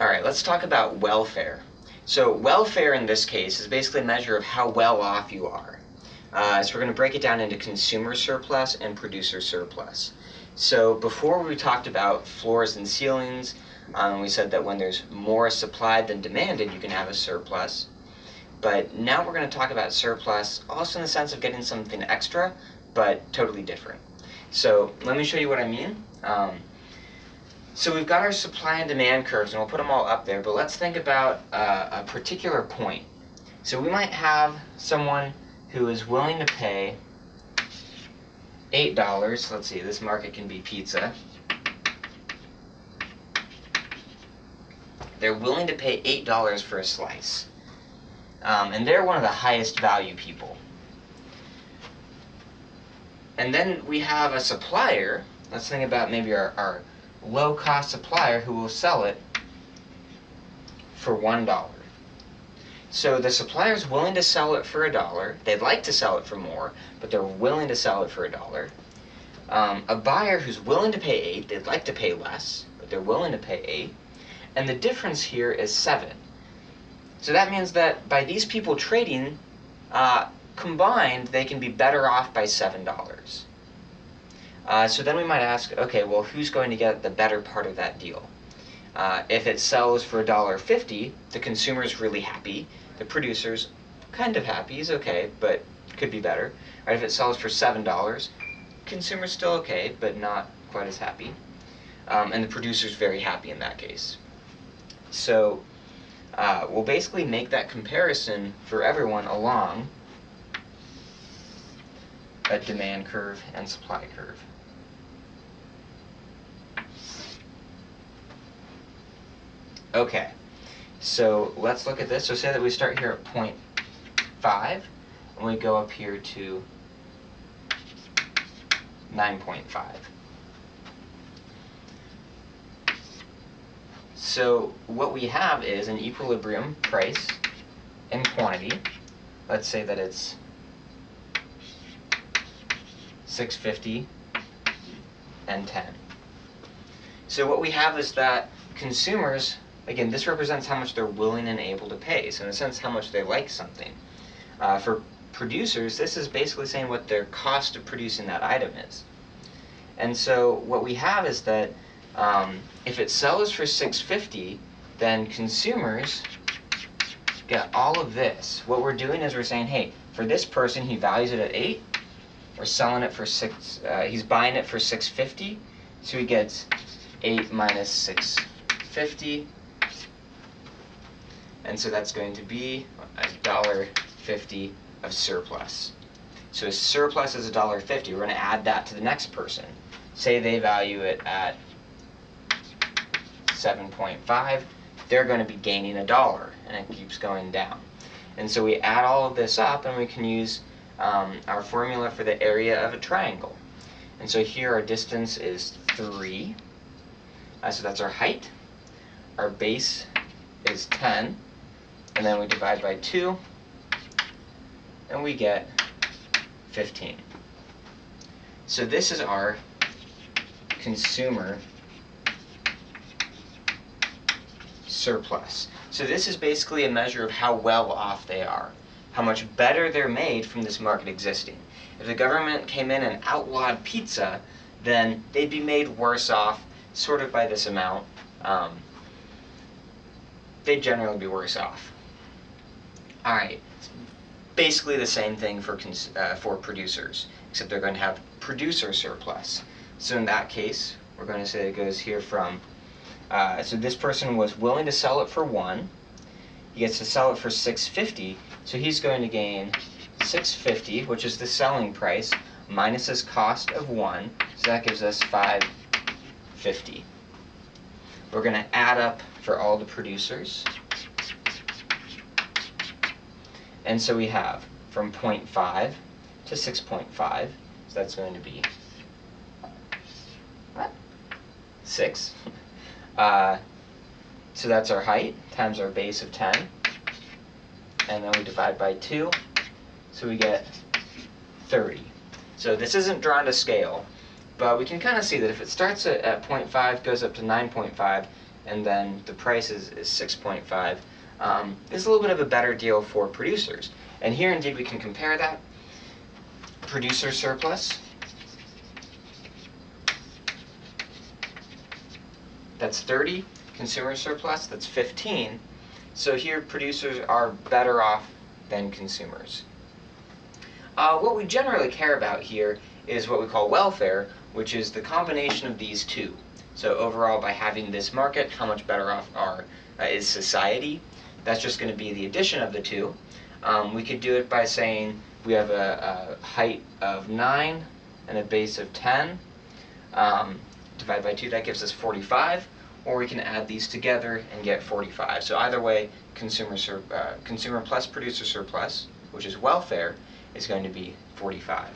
Alright, let's talk about welfare. So welfare in this case is basically a measure of how well off you are. So we're going to break it down into consumer surplus and producer surplus. So before we talked about floors and ceilings, we said that when there's more supply than demanded, you can have a surplus. But now we're going to talk about surplus also in the sense of getting something extra, but totally different. So let me show you what I mean. So we've got our supply and demand curves, and we'll put them all up there, but let's think about a particular point. So we might have someone who is willing to pay $8. Let's see, this market can be pizza. They're willing to pay $8 for a slice. And they're one of the highest value people. And then we have a supplier. Let's think about maybe our low-cost supplier who will sell it for $1. So the supplier is willing to sell it for $1. They'd like to sell it for more, but they're willing to sell it for $1. A buyer who's willing to pay $8, they'd like to pay less, but they're willing to pay $8. And the difference here is 7. So that means that by these people trading, combined, they can be better off by $7. So then we might ask, okay, well, who's going to get the better part of that deal? If it sells for $1.50, the consumer's really happy. The producer's kind of happy, he's okay, but could be better. Right, if it sells for $7, consumer's still okay, but not quite as happy. And the producer's very happy in that case. So we'll basically make that comparison for everyone along a demand curve and supply curve. Okay, so let's look at this. So say that we start here at 0.5, and we go up here to 9.5. So what we have is an equilibrium price and quantity. Let's say that it's $6.50 and 10. So what we have is that consumers, again, this represents how much they're willing and able to pay. So in a sense, how much they like something. For producers, this is basically saying what their cost of producing that item is. And so what we have is that if it sells for $6.50, then consumers get all of this. What we're doing is we're saying, hey, for this person, he values it at 8. We're selling it for he's buying it for $6.50, so he gets 8 minus $6.50. And so that's going to be $1.50 of surplus. So his surplus is $1.50. We're going to add that to the next person. Say they value it at 7.5. They're going to be gaining $1, and it keeps going down. And so we add all of this up, and we can use our formula for the area of a triangle. And so here our distance is 3. So that's our height. Our base is 10. And then we divide by 2, and we get 15. So this is our consumer surplus. So this is basically a measure of how well off they are, how much better they're made from this market existing. If the government came in and outlawed pizza, then they'd be made worse off sort of by this amount. They'd generally be worse off. Alright, basically the same thing for producers, except they're going to have producer surplus. So in that case, we're going to say it goes here from, so this person was willing to sell it for 1. He gets to sell it for $6.50, so he's going to gain $6.50, which is the selling price, minus his cost of 1, so that gives us $5.50. We're going to add up for all the producers. And so we have from 0.5 to 6.5, so that's going to be 6. So that's our height times our base of 10. And then we divide by 2, so we get 30. So this isn't drawn to scale, but we can kind of see that if it starts at 0.5, goes up to 9.5, and then the price is 6.5. This is a little bit of a better deal for producers. And here indeed we can compare that. Producer surplus, that's 30. Consumer surplus, that's 15. So here producers are better off than consumers. What we generally care about here is what we call welfare, which is the combination of these two. So overall, by having this market, how much better off is society? That's just going to be the addition of the two. We could do it by saying we have a height of 9 and a base of 10. Divided by 2, that gives us 45. Or we can add these together and get 45. So either way, consumer plus producer surplus, which is welfare, is going to be 45.